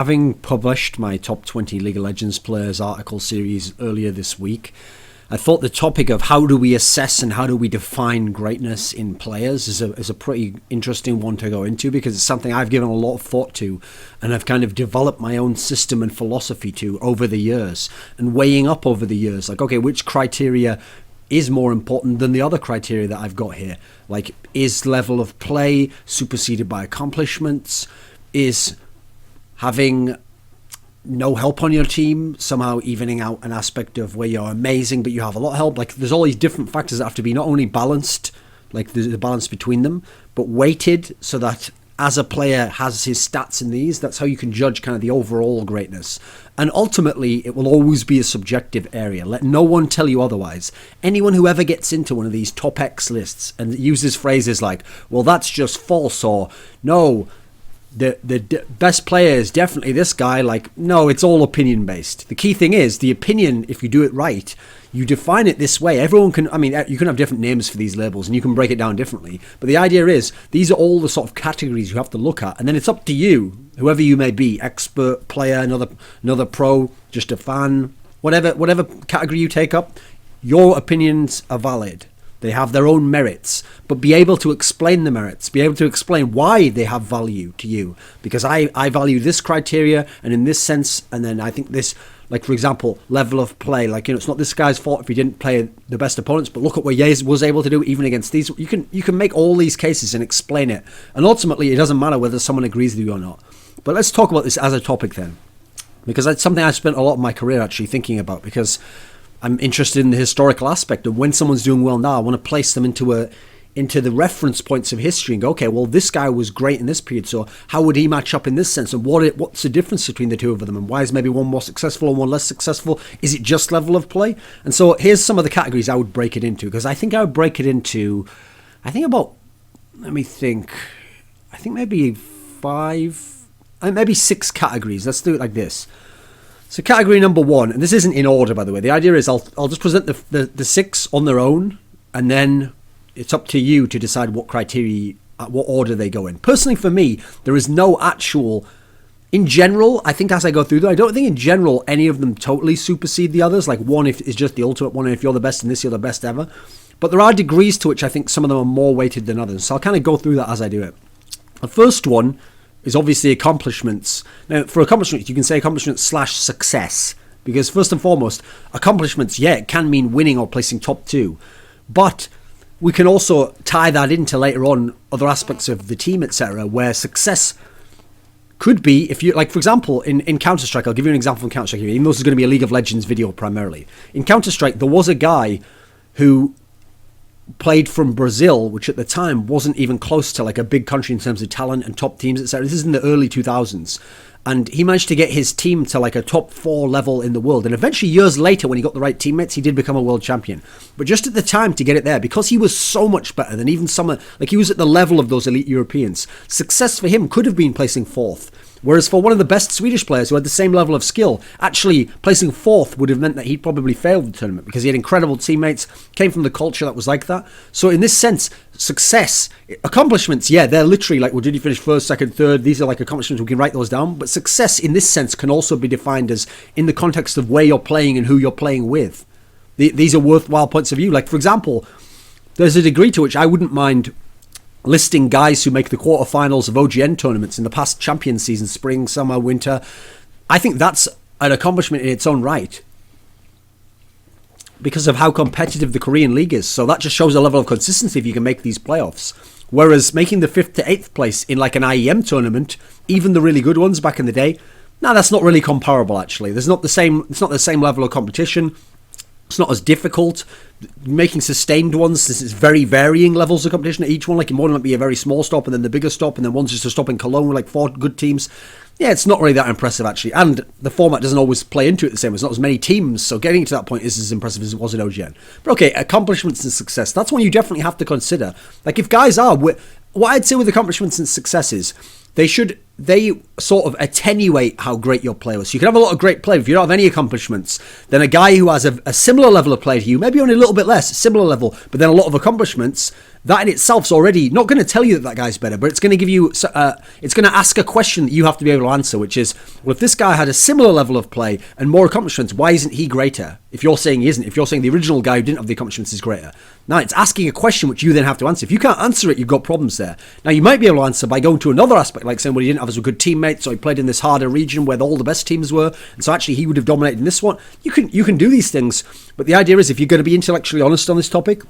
Having published my top 20 League of Legends players article series earlier this week, I thought the topic of how do we assess and how do we define greatness in players is a pretty interesting one to go into, because it's something I've given a lot of thought to and I've kind of developed my own system and philosophy to over the years, and weighing up over the years, like, okay, which criteria is more important than the other criteria that I've got here? Like, is level of play superseded by accomplishments? Is having no help on your team somehow evening out an aspect of where you're amazing but you have a lot of help? Like, there's all these different factors that have to be not only balanced, like there's a balance between them, but weighted so that as a player has his stats in these, that's how you can judge kind of the overall greatness. And ultimately, it will always be a subjective area. Let no one tell you otherwise. Anyone who ever gets into one of these top X lists and uses phrases like, well, that's just false, or no, the best player is definitely this guy, like, no, it's all opinion based. The key thing is the opinion, if you do it right, you define it this way. Everyone can, I mean, you can have different names for these labels and you can break it down differently, but the idea is these are all the sort of categories you have to look at, and then it's up to you, whoever you may be, expert, player, another pro, just a fan, whatever category you take up, your opinions are valid. They have their own merits, but be able to explain the merits, be able to explain why they have value to you. Because I value this criteria and in this sense, and then I think this, like, for example, level of play. Like, you know, it's not this guy's fault if he didn't play the best opponents, but look at what Ye was able to do even against these. You can make all these cases and explain it. And ultimately, it doesn't matter whether someone agrees with you or not. But let's talk about this as a topic then, because that's something I spent a lot of my career actually thinking about, because I'm interested in the historical aspect of when someone's doing well now. I want to place them into the reference points of history and go, okay, well, this guy was great in this period, so how would he match up in this sense? And what's the difference between the two of them? And why is maybe one more successful and one less successful? Is it just level of play? And so here's some of the categories I would break it into, because I think I would break it into, maybe 6 categories. Let's do it like this. So category number 1, and this isn't in order, by the way. The idea is I'll just present the 6 on their own, and then it's up to you to decide what criteria, what order they go in. Personally, for me, there is no actual, in general, I think as I go through them, I don't think in general any of them totally supersede the others. Like, one is just the ultimate one, and if you're the best in this, you're the best ever. But there are degrees to which I think some of them are more weighted than others. So I'll kind of go through that as I do it. The first one is obviously accomplishments. Now, for accomplishments, you can say accomplishments / success. Because first and foremost, accomplishments, yeah, it can mean winning or placing top 2. But we can also tie that into later on other aspects of the team, etc., where success could be, if you, like, for example, in Counter-Strike, I'll give you an example from Counter-Strike here, even though this is going to be a League of Legends video primarily. In Counter-Strike, there was a guy who played from Brazil, which at the time wasn't even close to like a big country in terms of talent and top teams, etc. This is in the early 2000s. And he managed to get his team to like a top 4 level in the world. And eventually, years later, when he got the right teammates, he did become a world champion. But just at the time to get it there, because he was so much better than even some, like, he was at the level of those elite Europeans, success for him could have been placing 4th. Whereas for one of the best Swedish players who had the same level of skill, actually placing 4th would have meant that he'd probably failed the tournament, because he had incredible teammates, came from the culture that was like that. So in this sense, success, accomplishments, yeah, they're literally like, well, did you finish 1st, 2nd, 3rd? These are like accomplishments, we can write those down. But success in this sense can also be defined as in the context of where you're playing and who you're playing with. These are worthwhile points of view. Like, for example, there's a degree to which I wouldn't mind listing guys who make the quarterfinals of OGN tournaments in the past champion season, spring, summer, winter. I think that's an accomplishment in its own right, because of how competitive the Korean league is. So that just shows a level of consistency if you can make these playoffs. Whereas making the 5th to 8th place in like an IEM tournament, even the really good ones back in the day, no, that's not really comparable actually. It's not the same level of competition. It's not as difficult. Making sustained ones, this is very varying levels of competition at each one. Like, in one might be a very small stop and then the bigger stop, and then one's just a stop in Cologne with like 4 good teams. Yeah, it's not really that impressive actually. And the format doesn't always play into it the same. There's not as many teams, so getting to that point is as impressive as it was in OGN. But okay, accomplishments and success, that's one you definitely have to consider. Like, if guys are, what I'd say with accomplishments and successes, they sort of attenuate how great your play was. So you can have a lot of great play, but if you don't have any accomplishments, then a guy who has a similar level of play to you, maybe only a little bit less, similar level, but then a lot of accomplishments, that in itself's already not going to tell you that guy's better, but it's going to give you, it's going to ask a question that you have to be able to answer, which is, well, if this guy had a similar level of play and more accomplishments, why isn't he greater? If you're saying he isn't, if you're saying the original guy who didn't have the accomplishments is greater. Now, it's asking a question which you then have to answer. If you can't answer it, you've got problems there. Now, you might be able to answer by going to another aspect, like saying, well, he didn't have as a good teammate, so he played in this harder region where all the best teams were, and so actually he would have dominated in this one. You can do these things, but the idea is if you're going to be intellectually honest on this topic,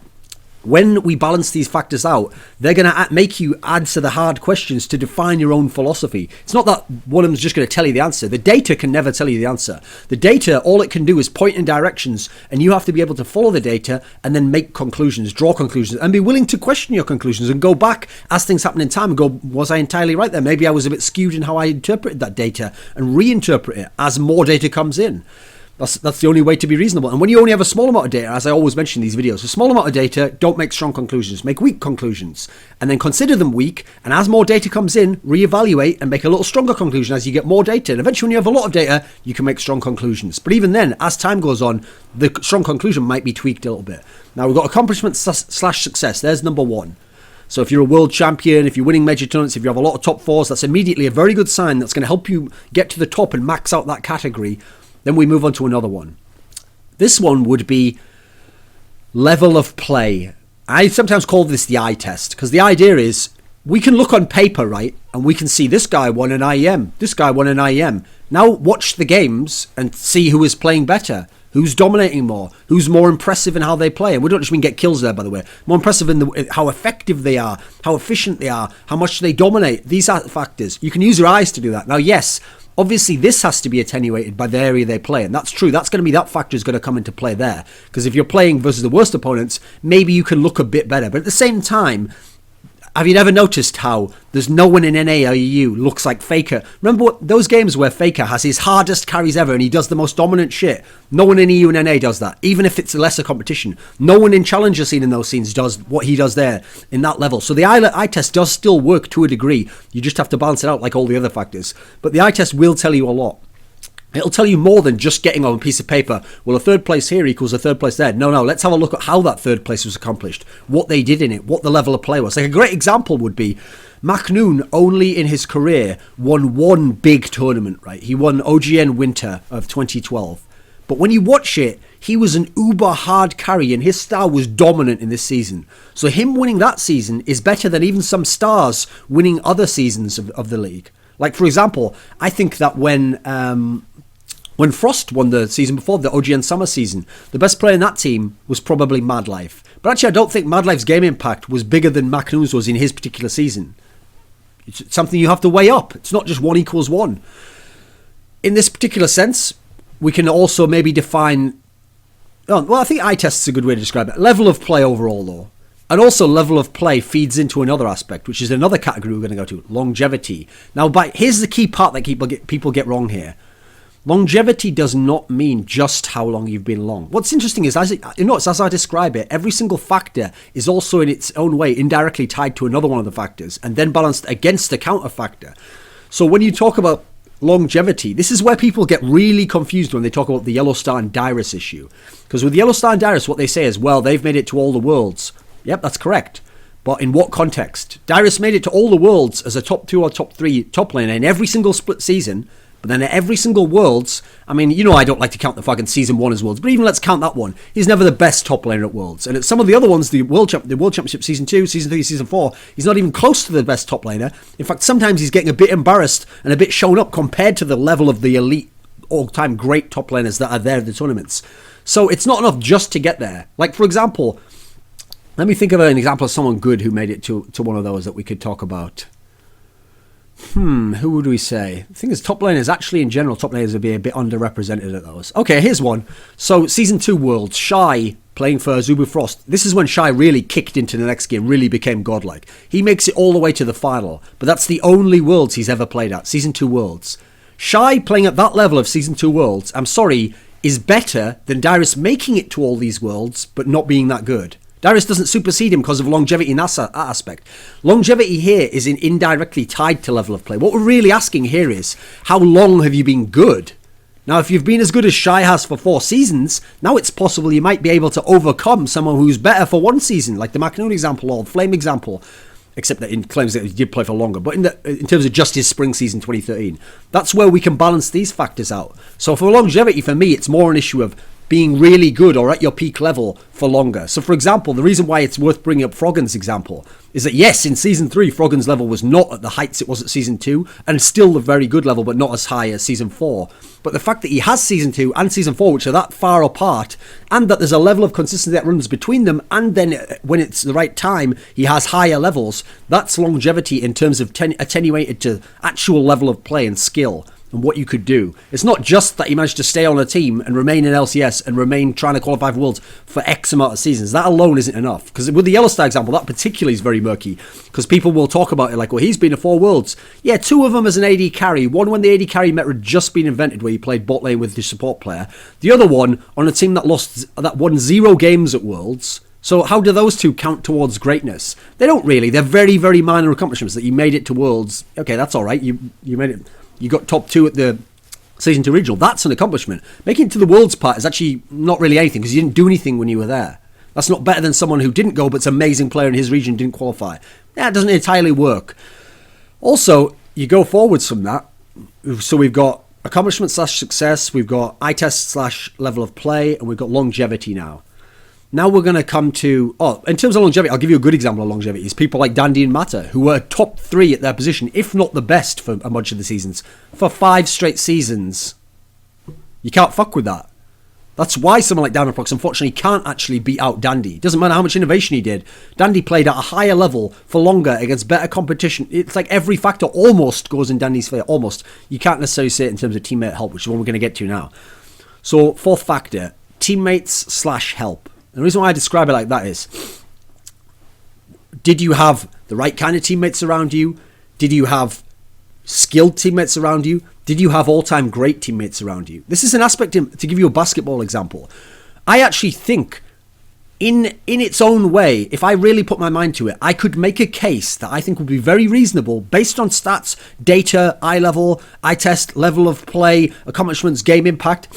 when we balance these factors out, they're going to make you answer the hard questions to define your own philosophy. It's not that one of them's just going to tell you the answer. The data can never tell you the answer. The data, all it can do is point in directions, and you have to be able to follow the data and then make conclusions, draw conclusions, and be willing to question your conclusions and go back as things happen in time and go, was I entirely right there? Maybe I was a bit skewed in how I interpreted that data, and reinterpret it as more data comes in. That's the only way to be reasonable. And when you only have a small amount of data, as I always mention in these videos, a small amount of data, don't make strong conclusions, make weak conclusions, and then consider them weak, and as more data comes in, reevaluate and make a little stronger conclusion as you get more data. And eventually when you have a lot of data, you can make strong conclusions. But even then, as time goes on, the strong conclusion might be tweaked a little bit. Now we've got accomplishment / success. There's number one. So if you're a world champion, if you're winning major tournaments, if you have a lot of top fours, that's immediately a very good sign that's going to help you get to the top and max out that category. Then we move on to another one. This one would be level of play. I sometimes call this the eye test, because the idea is we can look on paper, right? And we can see this guy won an IEM, this guy won an IEM. Now watch the games and see who is playing better, who's dominating more, who's more impressive in how they play. And we don't just mean get kills there, by the way. More impressive in how effective they are, how efficient they are, how much they dominate. These are factors. You can use your eyes to do that. Now, yes, obviously, this has to be attenuated by the area they play, and that's true. That's going to be, that factor is going to come into play there, because if you're playing versus the worst opponents, maybe you can look a bit better. But at the same time, have you never noticed how there's no one in NA or EU looks like Faker? Remember those games where Faker has his hardest carries ever and he does the most dominant shit? No one in EU and NA does that, even if it's a lesser competition. No one in Challenger scene in those scenes does what he does there in that level. So the eye test does still work to a degree. You just have to balance it out like all the other factors. But the eye test will tell you a lot. It'll tell you more than just getting on a piece of paper, well, a third place here equals a third place there. No, let's have a look at how that third place was accomplished, what they did in it, what the level of play was. Like a great example would be Macnoon only in his career won one big tournament, right? He won OGN Winter of 2012. But when you watch it, he was an uber hard carry and his star was dominant in this season. So him winning that season is better than even some stars winning other seasons of the league. Like, for example, I think that when Frost won the season before, the OGN Summer season, the best player in that team was probably Madlife. But actually, I don't think Madlife's game impact was bigger than Macnoon's was in his particular season. It's something you have to weigh up. It's not just 1 equals 1. In this particular sense, we can also maybe define... well, I think eye test is a good way to describe it. Level of play overall, though. And also level of play feeds into another aspect, which is another category we're going to go to, longevity. Now, here's the key part that people get wrong here. Longevity does not mean just how long you've been long. What's interesting is, as I describe it, every single factor is also in its own way indirectly tied to another one of the factors and then balanced against the counter factor. So when you talk about longevity, this is where people get really confused when they talk about the Yellow Star and Dyrus issue. Because with Yellow Star and Dyrus, what they say is, well, they've made it to all the worlds. Yep, that's correct. But in what context? Dyrus made it to all the worlds as a top 2 or top 3 top laner in every single split season. But then at every single Worlds, I mean, you know I don't like to count the fucking Season 1 as Worlds, but even let's count that one. He's never the best top laner at Worlds. And at some of the other ones, the World Championship Season 2, Season 3, Season 4, he's not even close to the best top laner. In fact, sometimes he's getting a bit embarrassed and a bit shown up compared to the level of the elite all-time great top laners that are there at the tournaments. So it's not enough just to get there. Like, for example, let me think of an example of someone good who made it to one of those that we could talk about. Who would we say? The thing is, top laners, actually in general, top laners would be a bit underrepresented at those. Okay, here's one. So, Season 2 Worlds, Shy playing for Zubu Frost. This is when Shy really kicked into the next game, really became godlike. He makes it all the way to the final, but that's the only Worlds he's ever played at, Season 2 Worlds. Shy playing at that level of Season 2 Worlds, I'm sorry, is better than Dyrus making it to all these Worlds, but not being that good. Dyrus doesn't supersede him because of longevity in that aspect. Longevity here is indirectly tied to level of play. What we're really asking here is, how long have you been good? Now, if you've been as good as Shai has for 4 seasons, now it's possible you might be able to overcome someone who's better for 1 season, like the McNoon example or the Flame example, except that it claims that he did play for longer. But in terms of just his spring season 2013, that's where we can balance these factors out. So for longevity, for me, it's more an issue of being really good or at your peak level for longer. So for example, the reason why it's worth bringing up Froggen's example is that yes, in season 3, Froggen's level was not at the heights it was at season 2, and still a very good level, but not as high as season 4. But the fact that he has season 2 and season 4, which are that far apart, and that there's a level of consistency that runs between them, and then when it's the right time, he has higher levels, that's longevity in terms of attenuated to actual level of play and skill. And what you could do. It's not just that he managed to stay on a team and remain in LCS and remain trying to qualify for Worlds for X amount of seasons. That alone isn't enough. Because with the Yellowstar example, that particularly is very murky. Because people will talk about it like, well, he's been to 4 Worlds. Yeah, 2 of them as an AD carry. One when the AD carry meta had just been invented, where he played bot lane with the support player. The other one on a team that won 0 games at Worlds. So how do those 2 count towards greatness? They don't really. They're very, very minor accomplishments. That you made it to Worlds. Okay, that's all right. You made it. You got top 2 at the season 2 regional. That's an accomplishment. Making it to the Worlds part is actually not really anything because you didn't do anything when you were there. That's not better than someone who didn't go but's an amazing player in his region didn't qualify. Yeah, it doesn't entirely work. Also, you go forwards from that. So we've got accomplishment / success. We've got eye test / level of play. And we've got longevity now. Now we're going to come to... in terms of longevity, I'll give you a good example of longevity. It's people like Dandy and Mata, who were top 3 at their position, if not the best for a bunch of the seasons, for 5 straight seasons. You can't fuck with that. That's why someone like Diamond Prox, unfortunately, can't actually beat out Dandy. It doesn't matter how much innovation he did. Dandy played at a higher level for longer against better competition. It's like every factor almost goes in Dandy's favour. Almost. You can't necessarily say it in terms of teammate help, which is what we're going to get to now. So, 4th factor, teammates / help. The reason why I describe it like that is, did you have the right kind of teammates around you? Did you have skilled teammates around you? Did you have all-time great teammates around you? This is an aspect, to give you a basketball example. I actually think, in its own way, if I really put my mind to it, I could make a case that I think would be very reasonable, based on stats, data, eye level, eye test, level of play, accomplishments, game impact,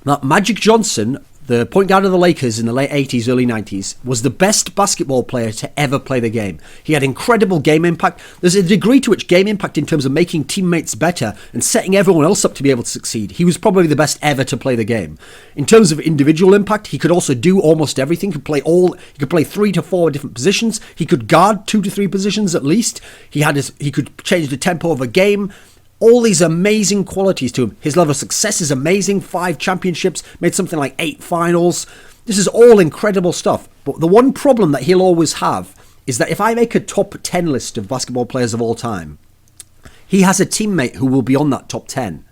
that Magic Johnson, the point guard of the Lakers in the late 80s, early 90s, was the best basketball player to ever play the game. He had incredible game impact. There's a degree to which game impact in terms of making teammates better and setting everyone else up to be able to succeed. He was probably the best ever to play the game. In terms of individual impact, he could also do almost everything. He could play 3 to 4 different positions. He could guard 2 to 3 positions at least. He could change the tempo of a game. All these amazing qualities to him. His level of success is amazing. 5 championships, made something like 8 finals. This is all incredible stuff. But the one problem that he'll always have is that if I make a top 10 list of basketball players of all time, he has a teammate who will be on that top 10.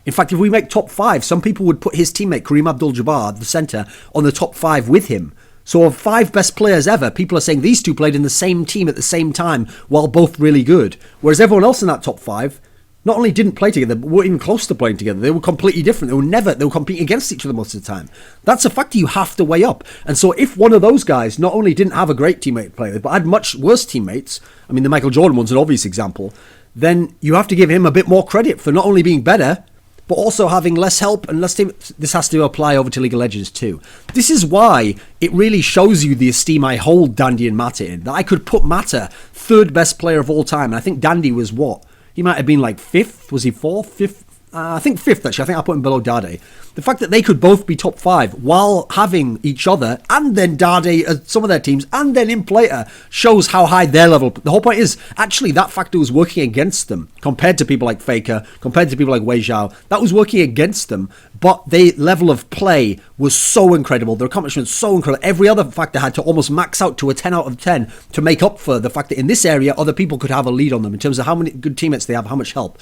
In fact, if we make top 5, some people would put his teammate, Kareem Abdul-Jabbar, the centre, on the top 5 with him. So of 5 best players ever, people are saying these 2 played in the same team at the same time while both really good. Whereas everyone else in that top 5 not only didn't play together, but weren't even close to playing together. They were completely different. They were competing against each other most of the time. That's a factor you have to weigh up. And so if one of those guys not only didn't have a great teammate player, but had much worse teammates, I mean, the Michael Jordan one's an obvious example, then you have to give him a bit more credit for not only being better, but also having less help and less team. This has to apply over to League of Legends too. This is why it really shows you the esteem I hold Dandy and Mata in. That I could put Mata 3rd best player of all time. And I think Dandy was what? He might have been like 5th. Was he 4th? 5th? I think 5th, actually. I think I put him below Dade. The fact that they could both be top 5 while having each other and then Dade as some of their teams and then Implater shows how high their level... The whole point is, actually, that factor was working against them compared to people like Faker, compared to people like Wei Zhao. That was working against them, but their level of play was so incredible. Their accomplishments so incredible. Every other factor had to almost max out to a 10 out of 10 to make up for the fact that in this area, other people could have a lead on them in terms of how many good teammates they have, how much help.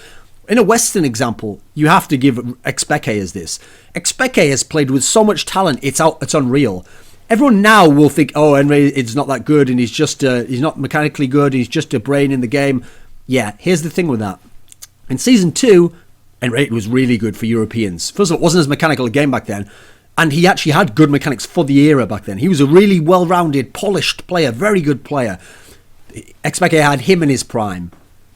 In a Western example, you have to give Expeke as this. Expeke has played with so much talent, it's unreal. Everyone now will think, oh, Enray is not that good, and he's not mechanically good, he's just a brain in the game. Yeah, here's the thing with that. In Season 2, Enray was really good for Europeans. First of all, it wasn't as mechanical a game back then, and he actually had good mechanics for the era back then. He was a really well-rounded, polished player, very good player. Expeke had him in his prime.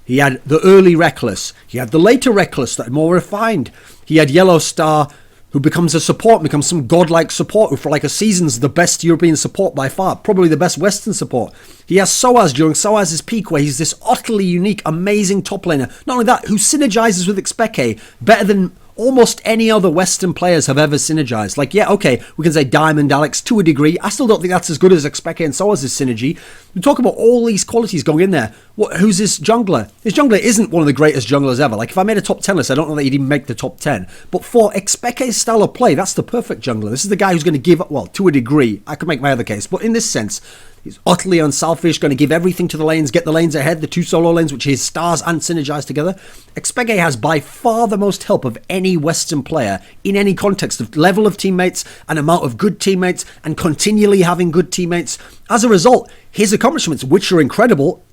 He had the early Reckless. He had the later Reckless that are more refined. He had Yellow Star, who becomes a support, becomes some godlike support, who for like a season's the best European support by far, probably the best Western support. He has Soaz during Soaz's peak, where he's this utterly unique, amazing top laner. Not only that, who synergizes with Xpeke better than almost any other Western players have ever synergized. Like, yeah, okay, we can say Diamond Alex to a degree. I still don't think that's as good as Xpeke and Soaz's synergy. We talk about all these qualities going in there. Who's his jungler? His jungler isn't one of the greatest junglers ever. Like, if I made a top 10 list, I don't know that he'd even make the top 10. But for Xpeke's style of play, that's the perfect jungler. This is the guy who's going to give up, well, to a degree. I could make my other case. But in this sense, he's utterly unselfish, going to give everything to the lanes, get the lanes ahead, the 2 solo lanes, which his stars and synergize together. Xpeke has by far the most help of any Western player in any context of level of teammates and amount of good teammates and continually having good teammates. As a result, his accomplishments, which are incredible,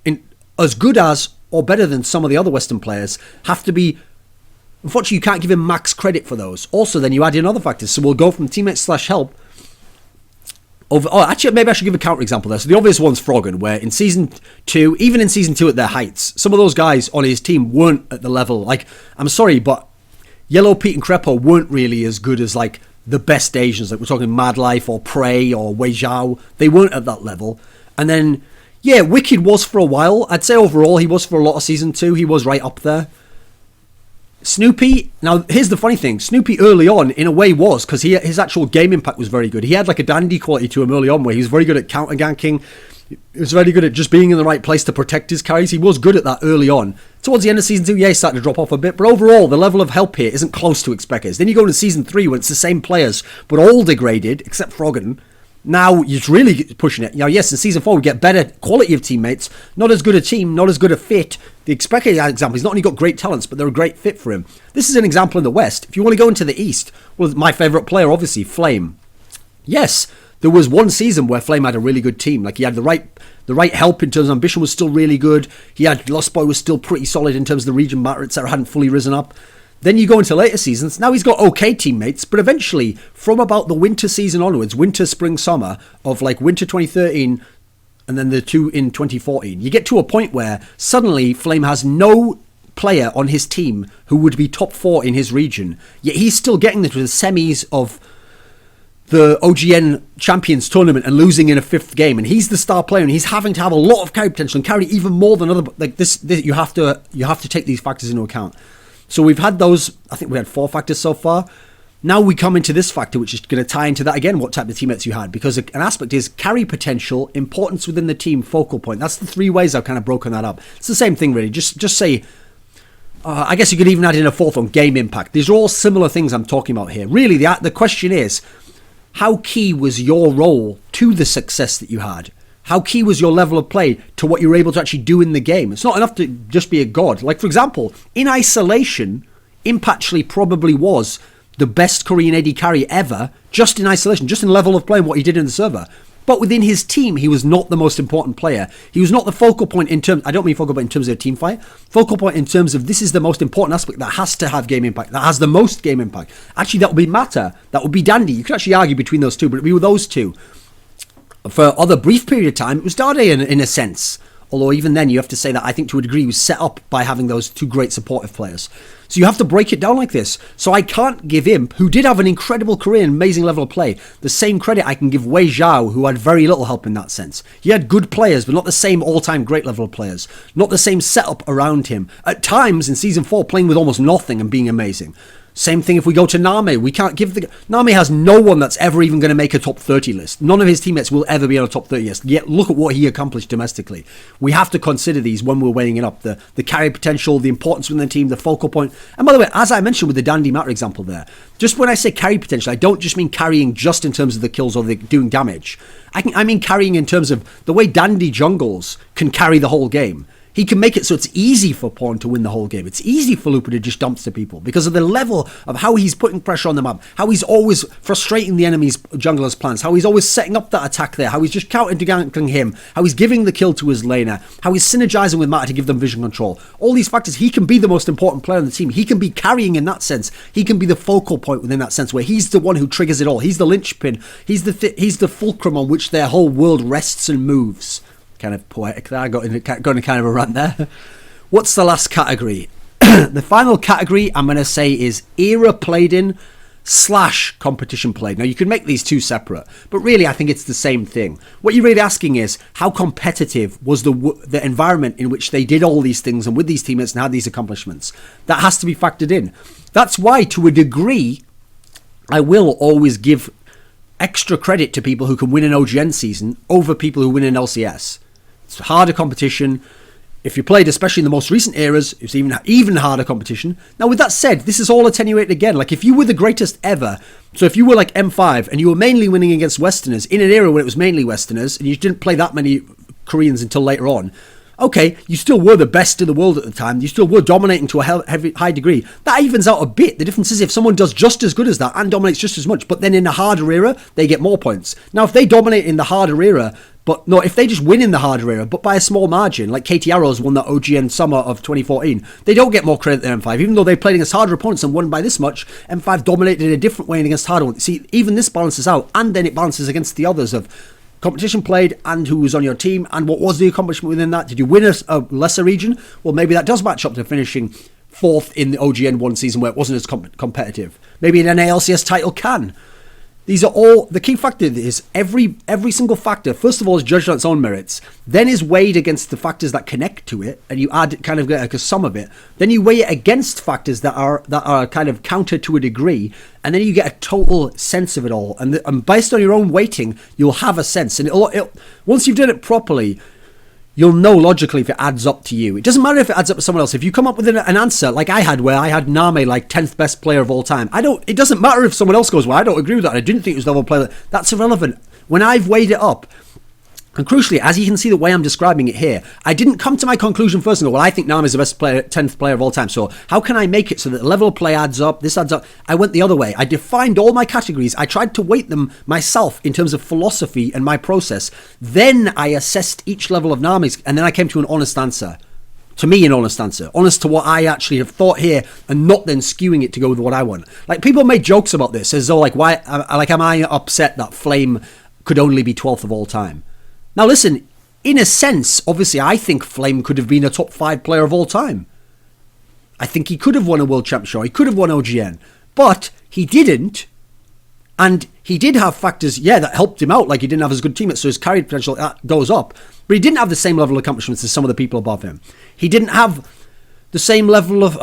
as good as or better than some of the other Western players, have to be... Unfortunately, you can't give him max credit for those. Also, then you add in other factors. So we'll go from teammates / help. Actually, maybe I should give a counter example there. So the obvious one's Froggen, where in Season 2, even in Season 2 at their heights, some of those guys on his team weren't at the level. Like, I'm sorry, but Yellow Pete and Crepo weren't really as good as, like, the best Asians. Like, we're talking Mad Life or Prey or Wei Zhao. They weren't at that level. And then, yeah, Wicked was for a while. I'd say overall he was for a lot of Season 2. He was right up there. Snoopy, now here's the funny thing, Snoopy early on in a way was, because his actual game impact was very good. He had like a dandy quality to him early on where he was very good at counter ganking. He was very good at just being in the right place to protect his carries. He was good at that early on. Towards the end of Season 2, yeah, he started to drop off a bit, but overall the level of help here isn't close to Xpeke's. Then you go into Season 3 when it's the same players, but all degraded, except Froggen. Now you're really pushing it. Now, yes, in Season 4 we get better quality of teammates, not as good a team, not as good a fit. The Xpeke example, he's not only got great talents, but they're a great fit for him. This is an example in the West. If you want to go into the East, well, my favourite player, obviously, Flame. Yes, there was one season where Flame had a really good team. Like, he had the right help in terms of ambition was still really good. He had Lost Boy was still pretty solid in terms of the region matter, etc. Hadn't fully risen up. Then you go into later seasons. Now he's got okay teammates, but eventually, from about the winter season onwards, winter, spring, summer, of like winter 2013 and then the 2 in 2014, you get to a point where suddenly Flame has no player on his team who would be top 4 in his region. Yet he's still getting into the semis of the OGN Champions Tournament and losing in a 5th game, and he's the star player, and he's having to have a lot of carry potential and carry even more than other. Like this you have to take these factors into account. So we've had those, I think we had 4 factors so far. Now we come into this factor, which is going to tie into that again, what type of teammates you had. Because an aspect is carry potential, importance within the team, focal point. That's the 3 ways I've kind of broken that up. It's the same thing, really. Just say, I guess you could even add in a 4th one, game impact. These are all similar things I'm talking about here. Really, the question is, how key was your role to the success that you had? How key was your level of play to what you were able to actually do in the game? It's not enough to just be a god. Like, for example, in isolation, Impactually probably was the best Korean AD carry ever, just in isolation, just in level of play and what he did in the server. But within his team, he was not the most important player. He was not the focal point in terms, I don't mean focal point in terms of a team fight, focal point in terms of this is the most important aspect that has to have game impact, that has the most game impact. Actually, that would be Mata, that would be Dandy. You could actually argue between those two, but it would be with those two. For other brief period of time, it was Dade in a sense. Although even then, you have to say that I think to a degree he was set up by having those 2 great supportive players. So you have to break it down like this. So I can't give Imp, who did have an incredible career and amazing level of play, the same credit I can give Wei Zhao, who had very little help in that sense. He had good players, but not the same all-time great level of players. Not the same setup around him. At times, in Season 4, playing with almost nothing and being amazing. Same thing if we go to Name. We can't give Name has no one that's ever even going to make a top 30 list. None of his teammates will ever be on a top 30 list. Yet look at what he accomplished domestically. We have to consider these when we're weighing it up. The carry potential, the importance within the team, the focal point. And by the way, as I mentioned with the Dandy Matter example there, just when I say carry potential, I don't just mean carrying just in terms of the kills or the doing damage. I mean carrying in terms of the way Dandy jungles can carry the whole game. He can make it so it's easy for Pawn to win the whole game. It's easy for Lupa to just dump to people because of the level of how he's putting pressure on the map, how he's always frustrating the enemy's jungler's plans, how he's always setting up that attack there, how he's just counter-ganking him, how he's giving the kill to his laner, how he's synergizing with Mata to give them vision control. All these factors, he can be the most important player on the team. He can be carrying in that sense. He can be the focal point within that sense where he's the one who triggers it all. He's the linchpin. He's the fulcrum on which their whole world rests and moves. Kind of poetic there. I got in kind of a rant there. What's the last category? The final category I'm going to say is era played in / competition played. Now, you can make these two separate, but really I think it's the same thing. What you're really asking is, how competitive was the environment in which they did all these things and with these teammates and had these accomplishments? That has to be factored in. That's why, to a degree, I will always give extra credit to people who can win an OGN season over people who win an LCS. It's harder competition. If you played, especially in the most recent eras, it's even harder competition. Now, with that said, this is all attenuated again. Like, if you were the greatest ever, so if you were like M5 and you were mainly winning against Westerners in an era where it was mainly Westerners and you didn't play that many Koreans until later on, okay, you still were the best in the world at the time. You still were dominating to a high degree. That evens out a bit. The difference is if someone does just as good as that and dominates just as much, but then in a harder era, they get more points. Now, if they dominate in the harder era, but no, if they just win in the harder era, but by a small margin, like KT Arrows won that OGN summer of 2014, they don't get more credit than M5. Even though they played against harder opponents and won by this much, M5 dominated in a different way against harder ones. See, even this balances out, and then it balances against the others of competition played and who was on your team and what was the accomplishment within that. Did you win a lesser region? Well, maybe that does match up to finishing 4th in the OGN one season where it wasn't as competitive. Maybe an NALCS title can. These are all, the key factor is every single factor, first of all, is judged on its own merits, then is weighed against the factors that connect to it, and you add kind of like a sum of it. Then you weigh it against factors that are kind of counter to a degree, and then you get a total sense of it all. And based on your own weighting, you'll have a sense. And once you've done it properly, you'll know logically if it adds up to you. It doesn't matter if it adds up to someone else. If you come up with an answer like I had, where I had Name like 10th best player of all time, it doesn't matter if someone else goes, well, I don't agree with that. I didn't think it was the level player. That's irrelevant. When I've weighed it up, and crucially, as you can see the way I'm describing it here, I didn't come to my conclusion first and go, well, I think Name is the best player, 10th player of all time. So how can I make it so that the level of play adds up, this adds up? I went the other way. I defined all my categories. I tried to weight them myself in terms of philosophy and my process. Then I assessed each level of Name's, and then I came to an honest answer. To me, an honest answer. Honest to what I actually have thought here, and not then skewing it to go with what I want. Like, people made jokes about this, as though, like, am I upset that Flame could only be 12th of all time? Now listen, in a sense, obviously I think Flame could have been a top 5 player of all time. I think he could have won a World Championship, he could have won OGN, but he didn't, and he did have factors, that helped him out, like he didn't have as good teammates, so his carry potential goes up, but he didn't have the same level of accomplishments as some of the people above him. He didn't have the same level of...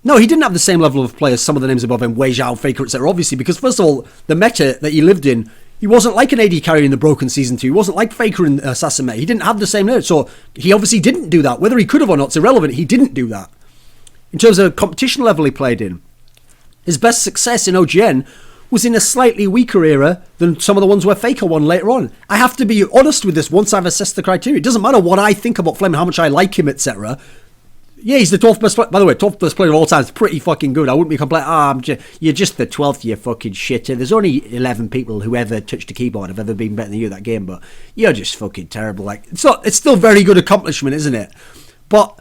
he didn't have the same level of play as some of the names above him, Wei Zhao, Faker, etc. Obviously, because first of all, the meta that he lived in, he wasn't like an AD carry in the Broken Season 2. He wasn't like Faker in Assassin Meta. He didn't have the same nerd, so he obviously didn't do that. Whether he could have or not, it's irrelevant. He didn't do that. In terms of competition level he played in, his best success in OGN was in a slightly weaker era than some of the ones where Faker won later on. I have to be honest with this once I've assessed the criteria. It doesn't matter what I think about Flame and how much I like him, etc. Yeah, he's the 12th best player. By the way, 12th best player of all time is pretty fucking good. I wouldn't be complaining, you're just the 12th, you fucking shitter. There's only 11 people who ever touched a keyboard have ever been better than you at that game, but you're just fucking terrible. Like, it's still very good accomplishment, isn't it? But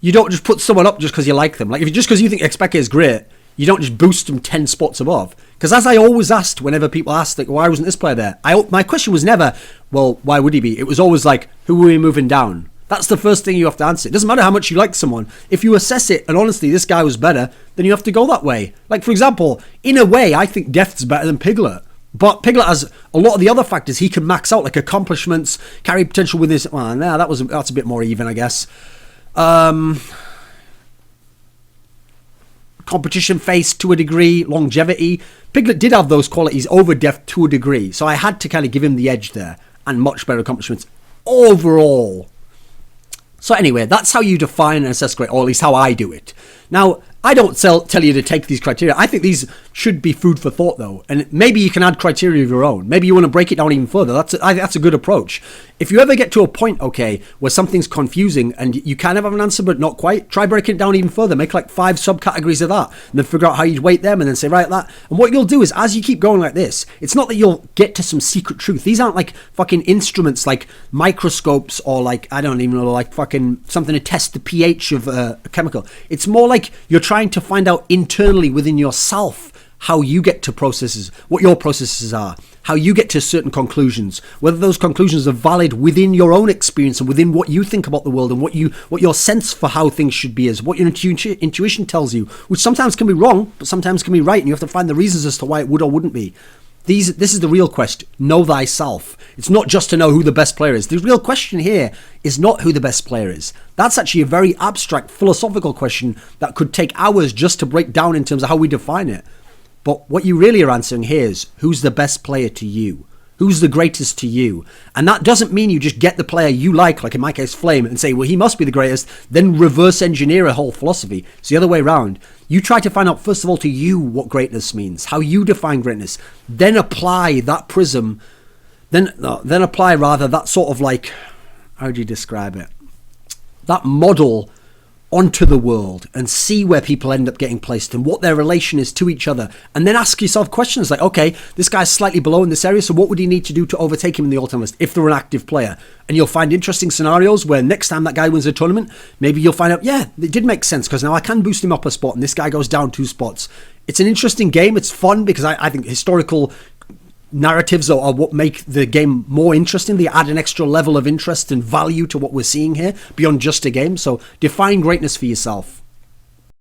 you don't just put someone up just because you like them. Like, if just because you think Expeke is great, you don't just boost them 10 spots above. Because as I always asked, whenever people asked, like, why wasn't this player there? My question was never, well, why would he be? It was always like, who were we moving down? That's the first thing you have to answer. It doesn't matter how much you like someone. If you assess it, and honestly, this guy was better, then you have to go that way. Like, for example, in a way, I think Death's better than Piglet. But Piglet has a lot of the other factors he can max out, like accomplishments, carry potential with his... Well, nah, that's a bit more even, I guess. Competition face to a degree, longevity. Piglet did have those qualities over Death to a degree. So I had to kind of give him the edge there. And much better accomplishments overall. So anyway, that's how you define and assess great, or at least how I do it. Now, I don't tell you to take these criteria. I think these should be food for thought, though. And maybe you can add criteria of your own. Maybe you want to break it down even further. That's a good approach. If you ever get to a point, okay, where something's confusing and you kind of have an answer but not quite, try breaking it down even further. Make like 5 subcategories of that, and then figure out how you'd weight them, and then say, right, that. And what you'll do is, as you keep going like this, it's not that you'll get to some secret truth. These aren't like fucking instruments like microscopes or like, I don't even know, like fucking something to test the pH of a chemical. It's more like you're trying to find out internally within yourself how you get to processes, what your processes are, how you get to certain conclusions, whether those conclusions are valid within your own experience and within what you think about the world and what your sense for how things should be is, what your intuition tells you, which sometimes can be wrong, but sometimes can be right, and you have to find the reasons as to why it would or wouldn't be. This is the real question. Know thyself. It's not just to know who the best player is. The real question here is not who the best player is. That's actually a very abstract philosophical question that could take hours just to break down in terms of how we define it. But what you really are answering here is, who's the best player to you? Who's the greatest to you? And that doesn't mean you just get the player you like in my case, Flame, and say, well, he must be the greatest, then reverse engineer a whole philosophy. It's the other way around. You try to find out, first of all, to you what greatness means, how you define greatness, then apply that prism, then apply rather that sort of like, how do you describe it? That model onto the world and see where people end up getting placed and what their relation is to each other, and then ask yourself questions like, okay, this guy's slightly below in this area, so what would he need to do to overtake him in the all-time list if they're an active player? And you'll find interesting scenarios where next time that guy wins a tournament, maybe you'll find out, yeah, it did make sense because now I can boost him up a spot and this guy goes down 2 spots. It's an interesting game. It's fun because I think historical narratives are what make the game more interesting. They add an extra level of interest and value to what we're seeing here beyond just a game. So define greatness for yourself.